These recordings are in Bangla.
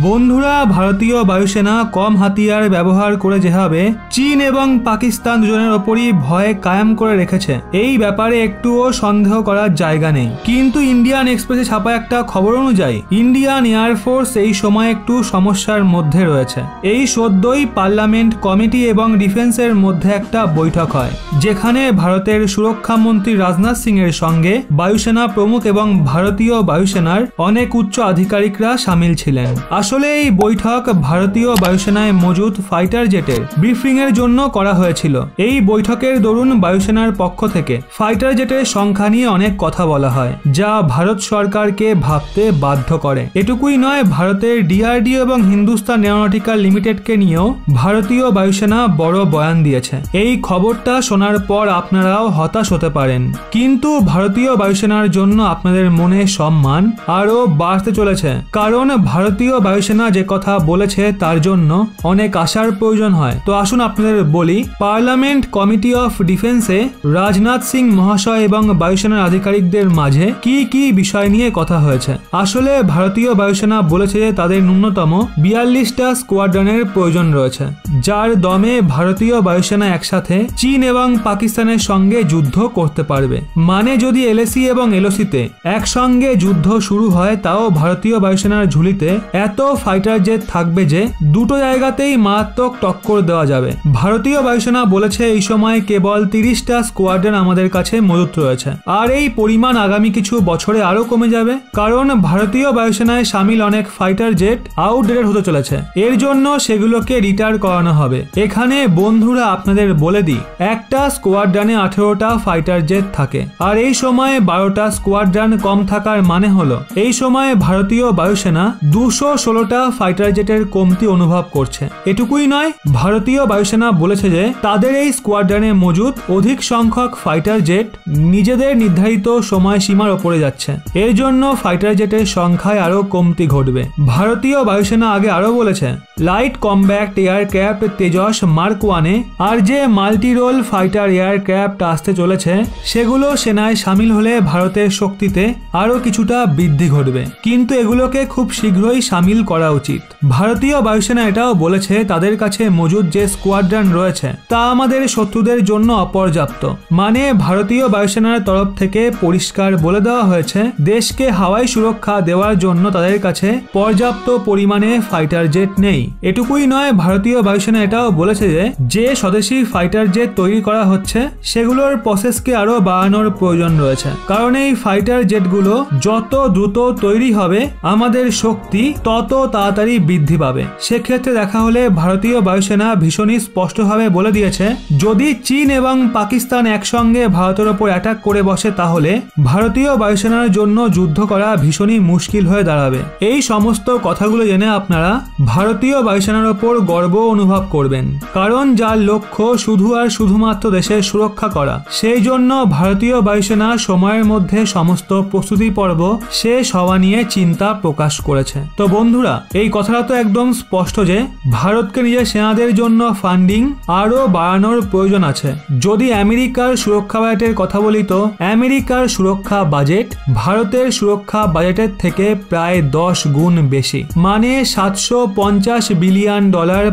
বন্ধুরা, ভারতীয় বায়ুসেনা কম হাতিয়ার ব্যবহার করে যেভাবে চীন এবং পাকিস্তান দুজনের ওপরই ভয় কায়েম করে রেখেছে, এই ব্যাপারে একটুও সন্দেহ করার জায়গা নেই। কিন্তু ইন্ডিয়ান এক্সপ্রেসে ছাপা একটা খবর অনুযায়ী ইন্ডিয়ান এয়ারফোর্স এই সময় একটু সমস্যার মধ্যে রয়েছে। এই সদ্যই পার্লামেন্ট কমিটি এবং ডিফেন্সের মধ্যে একটা বৈঠক হয়, যেখানে ভারতের সুরক্ষা মন্ত্রী রাজনাথ সিং এর সঙ্গে বায়ুসেনা প্রমুখ এবং ভারতীয় বায়ুসেনার অনেক উচ্চ আধিকারিকরা সামিল ছিলেন। আসলে এই বৈঠক ভারতীয় বায়ুসেনায় মজুদ ফাইটার জেটের ব্রিফিং এর জন্য করা হয়েছিল। এই বৈঠকের দরুন বায়ুসেনার পক্ষ থেকে ফাইটার জেটের সংখ্যা নিয়ে অনেক কথা বলা হয়, যা ভারত সরকারকে ভাবতে বাধ্য করে। এটুকুই নয়, ভারতের ডিআরডিও এবং হিন্দুস্তান এরোনটিক্যাল লিমিটেডকে নিয়েও ভারতীয় বায়ুসেনা বড় বয়ান দিয়েছে। এই খবরটা শোনার পর আপনারাও হতাশ হতে পারেন, কিন্তু ভারতীয় বায়ুসেনার জন্য আপনাদের মনে সম্মান আরও বাড়তে চলেছে, কারণ ভারতীয় বায়ুসেনা যে কথা বলেছে তার জন্য অনেক আশার প্রয়োজন হয়। তো আসুন আপনাদের বলি, পার্লামেন্ট কমিটি অফ ডিফেন্সে রাজনাথ সিং মহাশয় এবং বায়ুসেনার আধিকারিকদের মাঝে কি কি বিষয় নিয়ে কথা হয়েছে। আসলে ভারতীয় বায়ুসেনা বলেছে যে তাদের ন্যূনতম 42টা স্কোয়াড্রনের প্রয়োজন রয়েছে, যার দমে ভারতীয় বায়ুসেনা একসাথে চীন এবং পাকিস্তানের সঙ্গে যুদ্ধ করতে পারবে। মানে যদি এলএসি এবং এলওসিতে একসঙ্গে যুদ্ধ শুরু হয়, তাও ভারতীয় বায়ুসেনার ঝুলিতে এত ফাইটার জেট থাকবে যে দুটো জায়গাতেই মারাত্মক টক্কর দেওয়া যাবে। ভারতীয় বায়ুসেনা বলেছে এই সময় কেবল 30টা স্কোয়াড্রন আমাদের কাছে মজুত রয়েছে, আর এই পরিমাণ আগামী কিছু বছরে আরো কমে যাবে, কারণ ভারতীয় বায়ুসেনায় সামিল অনেক ফাইটার জেট আউটডেটেড হতে চলেছে। এর জন্য সেগুলোকে রিটায়ার করানো হবে। এখানে বন্ধুরা আপনাদের বলে দিই, একটা স্কোয়াড্রনে 18টা ফাইটার জেট থাকে, আর এই সময় 12টা স্কোয়াড্রন কম থাকার মানে হলো এই সময় ভারতীয় বায়ুসেনা 216টা ফাইটার জেটের কমতি অনুভব করছে। এটুকুই নয়, ভারতীয় বায়ুসেনা বলেছে যে তাদের এই স্কোয়াড্রনে মজুদ অধিক সংখ্যক ফাইটার জেট নিজেদের নির্ধারিত সময়সীমার ওপরে যাচ্ছে। এর জন্য ফাইটার জেটের সংখ্যায় আরো কমতি ঘটবে। ভারতীয় বায়ুসেনা আগে আরো বলেছে, light combat aircraft Tejas mark 1-এ আর যে মাল্টি রোল ফাইটার এয়ারক্রাফট আসতে চলেছে, সেগুলো সেনায় সামিল হলে ভারতের শক্তিতে আরো কিছুটা বৃদ্ধি ঘটবে, কিন্তু এগুলোকে খুব শীঘ্রই সামিল করা উচিত। ভারতীয় বায়ুসেনা এটাও বলেছে তাদের কাছে মজুদ যে স্কোয়াড্রন রয়েছে তা আমাদের শত্রুদের জন্য অপর্যাপ্ত। মানে ভারতীয় বায়ুসেনার তরফ থেকে পরিষ্কার বলে দেওয়া হয়েছে দেশকে হাওয়াই সুরক্ষা দেওয়ার জন্য তাদের কাছে পর্যাপ্ত পরিমাণে ফাইটার জেট নেই। এটুকুই নয়, ভারতীয় বায়ুসেনা এটাও বলেছে যে স্বদেশী ফাইটার জেট তৈরি করা হচ্ছে সেগুলোর প্রসেসকে আরো বাড়ানোর প্রয়োজন রয়েছে, কারণ এই ফাইটার জেটগুলো যত দ্রুত তৈরি হবে আমাদের শক্তি তত তাড়াতাড়ি বৃদ্ধি পাবে। সেক্ষেত্রে দেখা হলে ভারতীয় বায়ুসেনা ভীষণই স্পষ্টভাবে বলে দিয়েছে, যদি চীন এবং পাকিস্তান একসঙ্গে ভারতের ওপর অ্যাটাক করে বসে, তাহলে ভারতীয় বায়ুসেনার জন্য যুদ্ধ করা ভীষণই মুশকিল হয়ে দাঁড়াবে। এই সমস্ত কথাগুলো জেনে আপনারা ভারতীয় বায়ুসেনার ওপর গর্ব অনুভব করবেন, কারণ যার লক্ষ্য শুধু আর শুধুমাত্র দেশের সুরক্ষা করা, সেই জন্য ভারতীয় বায়ুসেনা সময়ের মধ্যে সমস্ত প্রস্তুতি পর্ব শেষ হওয়া নিয়ে চিন্তা প্রকাশ করেছে। তো বন্ধুরা, এই কথাটা তো একদম স্পষ্ট যে ভারতকে নিজের সেনাদের জন্য ফান্ডিং আরো বাড়ানোর প্রয়োজন আছে। যদি আমেরিকার সুরক্ষা বাজেটের কথা বলি, তো আমেরিকার সুরক্ষা বাজেট ভারতের সুরক্ষা বাজেটের থেকে প্রায় 10 গুণ বেশি। মানে $750 বিলিয়ন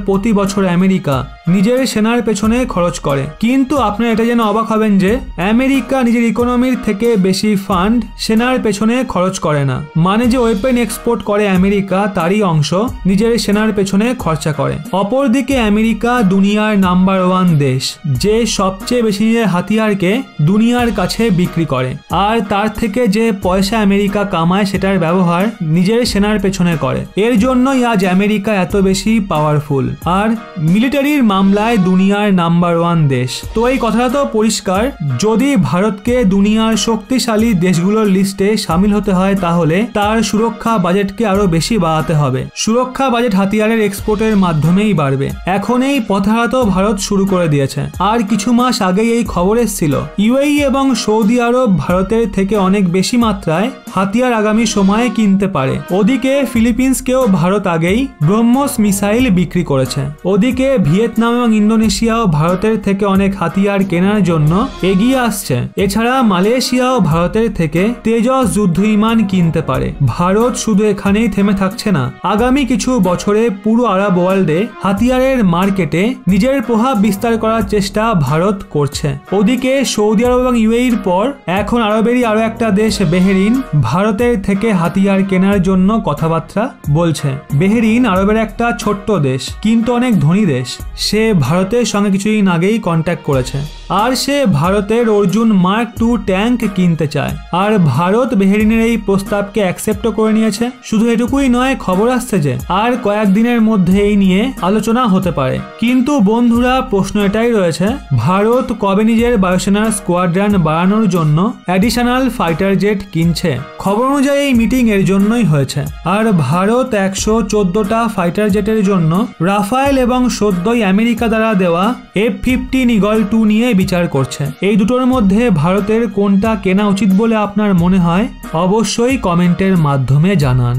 প্রতি বছর আমেরিকা নিজের সেনার পেছনে খরচ করে। কিন্তু আপনারা এটা যেন অবাক হবেন যে আমেরিকা নিজের ইকোনমির থেকে বেশি ফান্ড সেনার পেছনে খরচ করে না। মানে যে ওয়েপেন এক্সপোর্ট করে আমেরিকা, তারই অংশ নিজের সেনার পেছনে খরচা করে। অপরদিকে আমেরিকা দুনিয়ার নাম্বার 1 দেশ, যে সবচেয়ে বেশি হাতিয়ারকে দুনিয়ার কাছে বিক্রি করে, আর তার থেকে যে পয়সা আমেরিকা কামায় সেটার ব্যবহার নিজের সেনার পেছনে করে। এর জন্যই আজ আমেরিকা এত বেশি পাওয়ারফুল আর মিলিটারির মামলায় দুনিয়ার নাম্বার 1 দেশ। তো এই কথাটা তো পরিষ্কার, যদি ভারতকে দুনিয়ার শক্তিশালী দেশগুলোর লিস্টে সামিল হতে হয়, তাহলে তার সুরক্ষা বাজেটকে আরো বেশি বাড়াতে হবে। সুরক্ষা বাজেট হাতিয়ারের এক্সপোর্টের মাধ্যমেই বাড়বে। এখন এই পথহারা তো ভারত শুরু করে দিয়েছে। আর কিছু মাস আগেই এই খবর এসেছিল ইউএই এবং সৌদি আরব ভারতের থেকে অনেক বেশি মাত্রায় হাতিয়ার আগামী সময়ে কিনতে পারে। ওদিকে ফিলিপিন্সকেও ভারত আগেই ব্রহ্মস মিসাইল বিক্রি করেছে। ওদিকে ভিয়েতনাম ভিয়েতনাম এবং ইন্দোনেশিয়াও ভারতের থেকে অনেক হাতিয়ার কেনার জন্য এগিয়ে আসছে। এছাড়া মালয়েশিয়াও ভারতের থেকে তেজস যুদ্ধ বিমান কিনতে পারে। ভারত শুধু এখানেই থেমে থাকছে না, আগামী কিছু বছরে পুরো আরব ওয়ার্ল্ডে হাতিয়ারের মার্কেটে নিজের প্রভাব বিস্তার করার চেষ্টা ভারত করছে। ওদিকে সৌদি আরব এবং ইউএইর পর এখন আরবেরই আরো একটা দেশ বেহরিন ভারতের থেকে হাতিয়ার কেনার জন্য কথাবার্তা বলছে। বেহরিন আরবের একটা ছোট্ট দেশ, কিন্তু অনেক ধনী দেশ। সে ভারতের সঙ্গে কিছুদিন আগেই কন্ট্যাক্ট করেছে, আর সে ভারতের অর্জুন মার্ক 2 ট্যাঙ্ক কিনতে চায়। আর ভারত বেহরিনের এই প্রস্তাবকে অ্যাকসেপ্টও করে নিয়েছে। শুধু এটুকুই নয়, খবর আসছে যে আর কয়েকদিনের মধ্যে এই নিয়ে আলোচনা হতে পারে। কিন্তু বন্ধুরা, প্রশ্ন এটাই রয়েছে, ভারত কবে নিজের বায়ুসেনার স্কোয়াড্রন বাড়ানোর জন্য অ্যাডিশনাল ফাইটার জেট কিনছে? খবর অনুযায়ী এই মিটিং এর জন্যই হয়েছে। আর ভারত 114টা ফাইটার জেটের জন্য রাফায়েল এবং সদ্যই আমেরিকা দ্বারা দেওয়া F-15 ঈগল 2 নিয়ে বিচার করছে। এই দুটোর মধ্যে ভারতের কোনটা কেনা উচিত বলে আপনার মনে হয়? অবশ্যই কমেন্টের মাধ্যমে জানান।